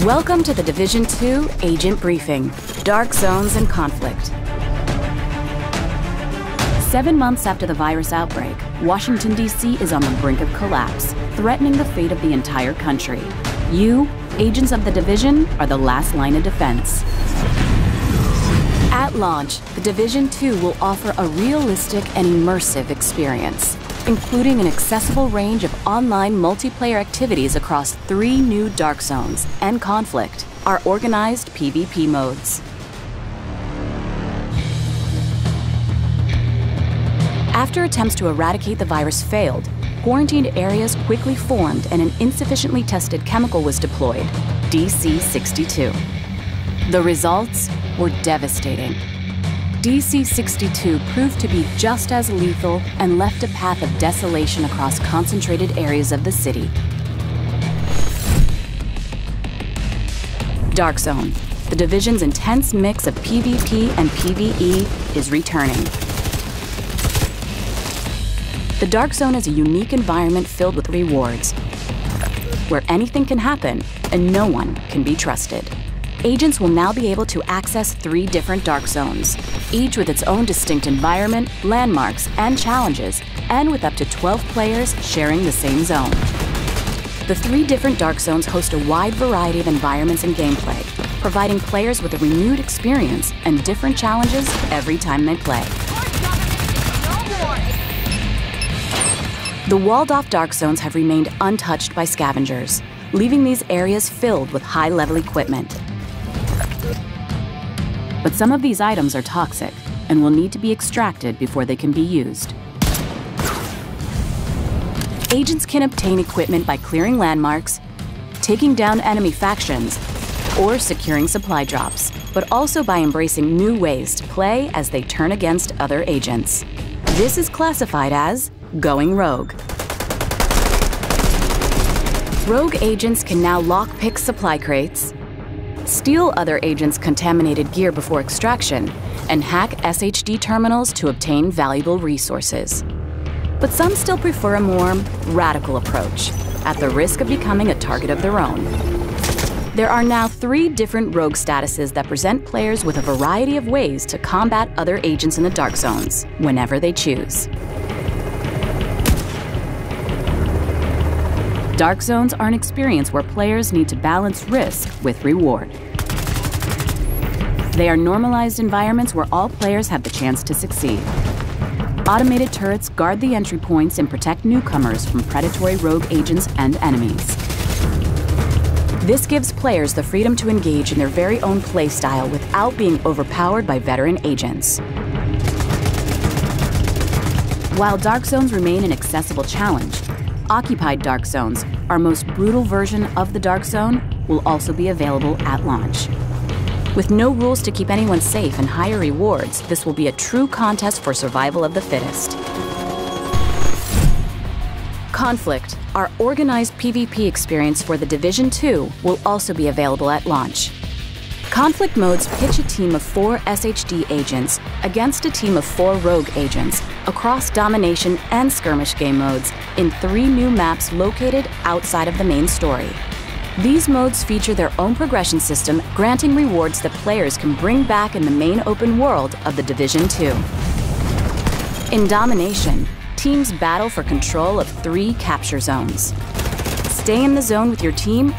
Welcome to the Division 2 Agent Briefing, Dark Zones and Conflict. 7 months after the virus outbreak, Washington, D.C. is on the brink of collapse, threatening the fate of the entire country. You, agents of the Division, are the last line of defense. At launch, the Division 2 will offer a realistic and immersive experience, including an accessible range of online multiplayer activities across 3 new Dark Zones and Conflict, our organized PvP modes. After attempts to eradicate the virus failed, quarantined areas quickly formed and an insufficiently tested chemical was deployed, DC-62. The results were devastating. DC-62 proved to be just as lethal and left a path of desolation across concentrated areas of the city. Dark Zone, the Division's intense mix of PvP and PvE, is returning. The Dark Zone is a unique environment filled with rewards, where anything can happen and no one can be trusted. Agents will now be able to access 3 different Dark Zones, each with its own distinct environment, landmarks, and challenges, and with up to 12 players sharing the same zone. The 3 different Dark Zones host a wide variety of environments and gameplay, providing players with a renewed experience and different challenges every time they play. The walled-off Dark Zones have remained untouched by scavengers, leaving these areas filled with high-level equipment. But some of these items are toxic and will need to be extracted before they can be used. Agents can obtain equipment by clearing landmarks, taking down enemy factions, or securing supply drops, but also by embracing new ways to play as they turn against other agents. This is classified as going rogue. Rogue agents can now lockpick supply crates, steal other agents' contaminated gear before extraction, and hack SHD terminals to obtain valuable resources. But some still prefer a more radical approach, at the risk of becoming a target of their own. There are now 3 different rogue statuses that present players with a variety of ways to combat other agents in the Dark Zones, whenever they choose. Dark Zones are an experience where players need to balance risk with reward. They are normalized environments where all players have the chance to succeed. Automated turrets guard the entry points and protect newcomers from predatory rogue agents and enemies. This gives players the freedom to engage in their very own playstyle without being overpowered by veteran agents. While Dark Zones remain an accessible challenge, Occupied Dark Zones, our most brutal version of the Dark Zone, will also be available at launch. With no rules to keep anyone safe and higher rewards, this will be a true contest for survival of the fittest. Conflict, our organized PvP experience for the Division 2, will also be available at launch. Conflict modes pitch a team of 4 SHD agents against a team of 4 rogue agents across Domination and Skirmish game modes in 3 new maps located outside of the main story. These modes feature their own progression system, granting rewards that players can bring back in the main open world of the Division 2. In Domination, teams battle for control of 3 capture zones. Stay in the zone with your team,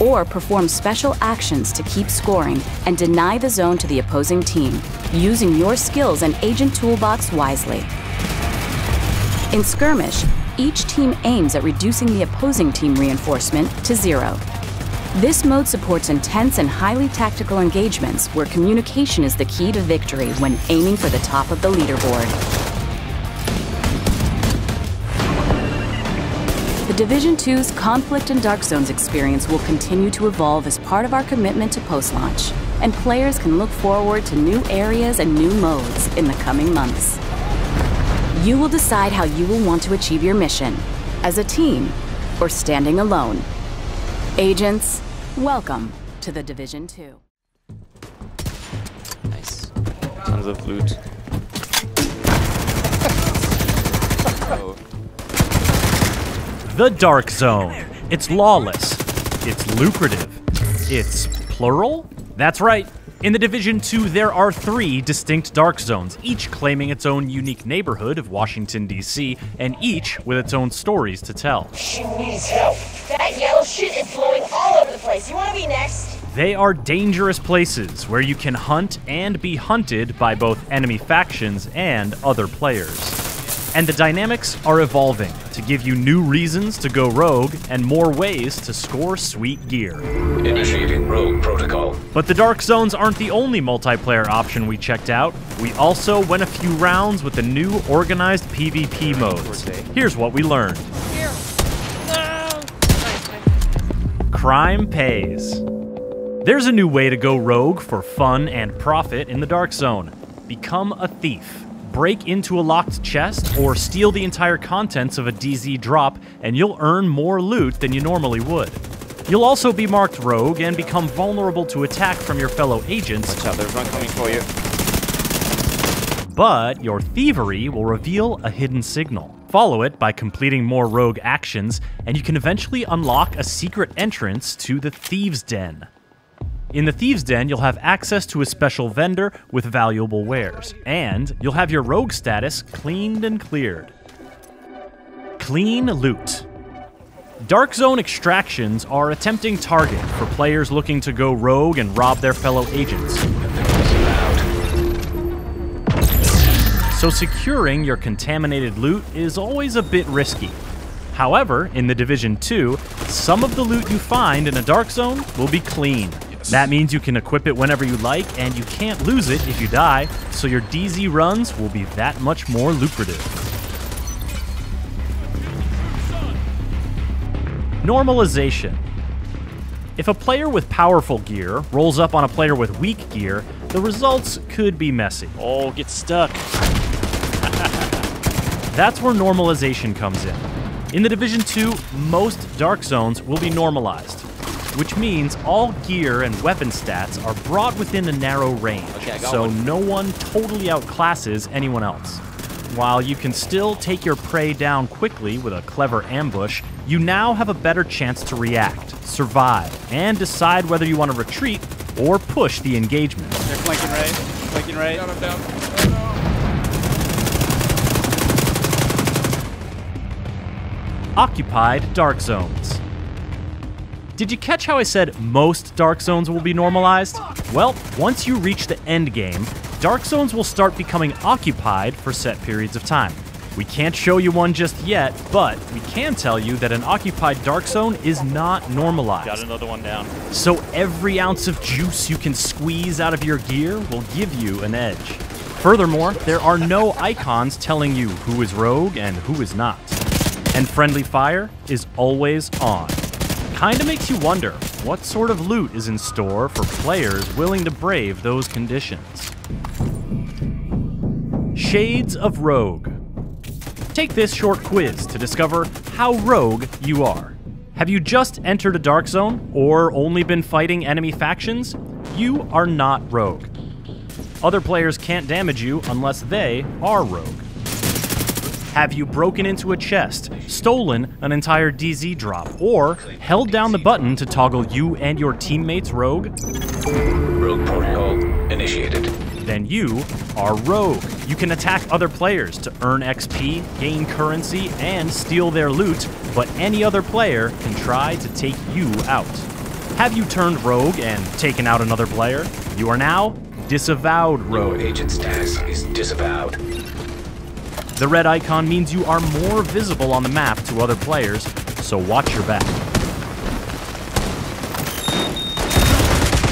or perform special actions to keep scoring and deny the zone to the opposing team, using your skills and agent toolbox wisely. In Skirmish, each team aims at reducing the opposing team reinforcement to 0. This mode supports intense and highly tactical engagements where communication is the key to victory when aiming for the top of the leaderboard. The Division 2's Conflict and Dark Zones experience will continue to evolve as part of our commitment to post-launch, and players can look forward to new areas and new modes in the coming months. You will decide how you will want to achieve your mission, as a team or standing alone. Agents, welcome to the Division 2. Nice. Tons of loot. Oh. The Dark Zone. It's lawless. It's lucrative. It's plural? That's right. In the Division 2, there are 3 distinct dark zones, each claiming its own unique neighborhood of Washington, D.C., and each with its own stories to tell. She needs help. That yellow shit is blowing all over the place. You want to be next? They are dangerous places where you can hunt and be hunted by both enemy factions and other players. And the dynamics are evolving to give you new reasons to go rogue and more ways to score sweet gear. Initiating rogue protocol. But the dark zones aren't the only multiplayer option we checked out. We also went a few rounds with the new organized PvP modes. Here's what we learned. Crime pays. There's a new way to go rogue for fun and profit in the dark zone. Become a thief. Break into a locked chest, or steal the entire contents of a DZ drop, and you'll earn more loot than you normally would. You'll also be marked rogue and become vulnerable to attack from your fellow agents. Watch out, there's one coming for you. But your thievery will reveal a hidden signal. Follow it by completing more rogue actions, and you can eventually unlock a secret entrance to the Thieves' Den. In the Thieves' Den, you'll have access to a special vendor with valuable wares, and you'll have your rogue status cleaned and cleared. Clean loot. Dark Zone extractions are a tempting target for players looking to go rogue and rob their fellow agents. So securing your contaminated loot is always a bit risky. However, in the Division 2, some of the loot you find in a Dark Zone will be clean. That means you can equip it whenever you like, and you can't lose it if you die, so your DZ runs will be that much more lucrative. Normalization. If a player with powerful gear rolls up on a player with weak gear, the results could be messy. Oh, get stuck. That's where normalization comes in. In the Division 2, most dark zones will be normalized, which means all gear and weapon stats are brought within a narrow range, so no one totally outclasses anyone else. While you can still take your prey down quickly with a clever ambush, you now have a better chance to react, survive, and decide whether you want to retreat or push the engagement. They're flanking right. Flanking right. Down, I'm down. Occupied dark zones. Did you catch how I said most dark zones will be normalized? Well, once you reach the end game, dark zones will start becoming occupied for set periods of time. We can't show you one just yet, but we can tell you that an occupied dark zone is not normalized. Got another one down. So every ounce of juice you can squeeze out of your gear will give you an edge. Furthermore, there are no icons telling you who is rogue and who is not. And friendly fire is always on. Kinda makes you wonder what sort of loot is in store for players willing to brave those conditions. Shades of Rogue. Take this short quiz to discover how rogue you are. Have you just entered a dark zone or only been fighting enemy factions? You are not rogue. Other players can't damage you unless they are rogue. Have you broken into a chest, stolen an entire DZ drop, or held down the button to toggle you and your teammates rogue? Rogue protocol initiated. Then you are rogue. You can attack other players to earn XP, gain currency, and steal their loot, but any other player can try to take you out. Have you turned rogue and taken out another player? You are now disavowed rogue. Your agent status is disavowed. The red icon means you are more visible on the map to other players, so watch your back.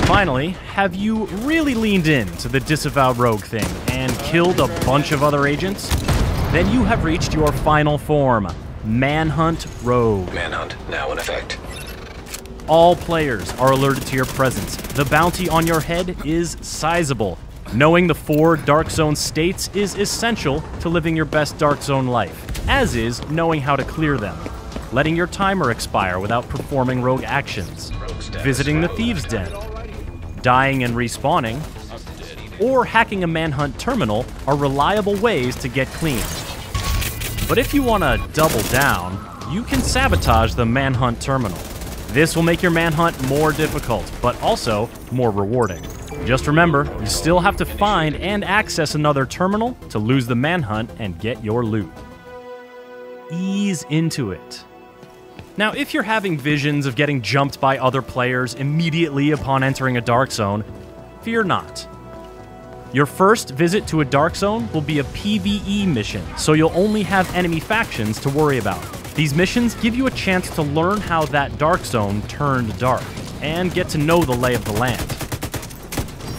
Finally, have you really leaned in to the disavowed rogue thing and killed a bunch of other agents? Then you have reached your final form, Manhunt Rogue. Manhunt now in effect. All players are alerted to your presence. The bounty on your head is sizable. Knowing the 4 Dark Zone states is essential to living your best Dark Zone life, as is knowing how to clear them. Letting your timer expire without performing rogue actions. Visiting the Thieves' Den. Dying and respawning. Or hacking a Manhunt terminal are reliable ways to get clean. But if you want to double down, you can sabotage the Manhunt terminal. This will make your manhunt more difficult, but also more rewarding. Just remember, you still have to find and access another terminal to lose the manhunt and get your loot. Ease into it. Now, if you're having visions of getting jumped by other players immediately upon entering a dark zone, fear not. Your first visit to a dark zone will be a PvE mission, so you'll only have enemy factions to worry about. These missions give you a chance to learn how that dark zone turned dark, and get to know the lay of the land.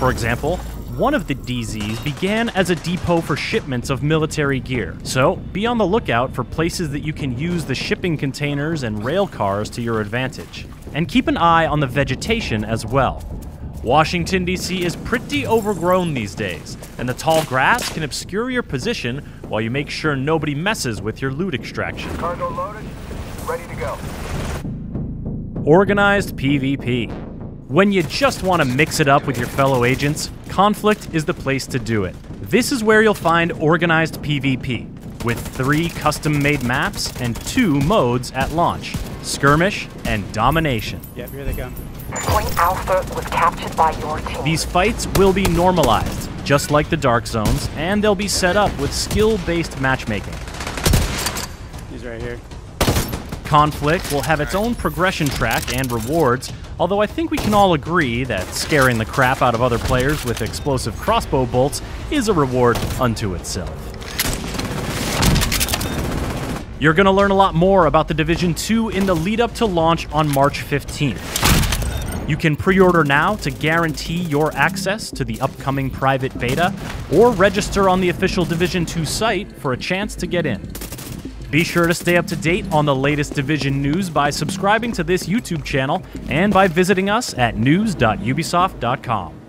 For example, one of the DZs began as a depot for shipments of military gear, so be on the lookout for places that you can use the shipping containers and rail cars to your advantage. And keep an eye on the vegetation as well. Washington, D.C. is pretty overgrown these days, and the tall grass can obscure your position while you make sure nobody messes with your loot extraction. Cargo loaded, ready to go. Organized PvP. When you just want to mix it up with your fellow agents, Conflict is the place to do it. This is where you'll find organized PvP, with 3 custom-made maps and 2 modes at launch, Skirmish and Domination. Yep, here they come. Point Alpha was captured by your team. These fights will be normalized, just like the Dark Zones, and they'll be set up with skill-based matchmaking. He's right here. Conflict will have its own progression track and rewards, although I think we can all agree that scaring the crap out of other players with explosive crossbow bolts is a reward unto itself. You're going to learn a lot more about the Division 2 in the lead-up to launch on March 15th. You can pre-order now to guarantee your access to the upcoming private beta, or register on the official Division 2 site for a chance to get in. Be sure to stay up to date on the latest Division news by subscribing to this YouTube channel and by visiting us at news.ubisoft.com.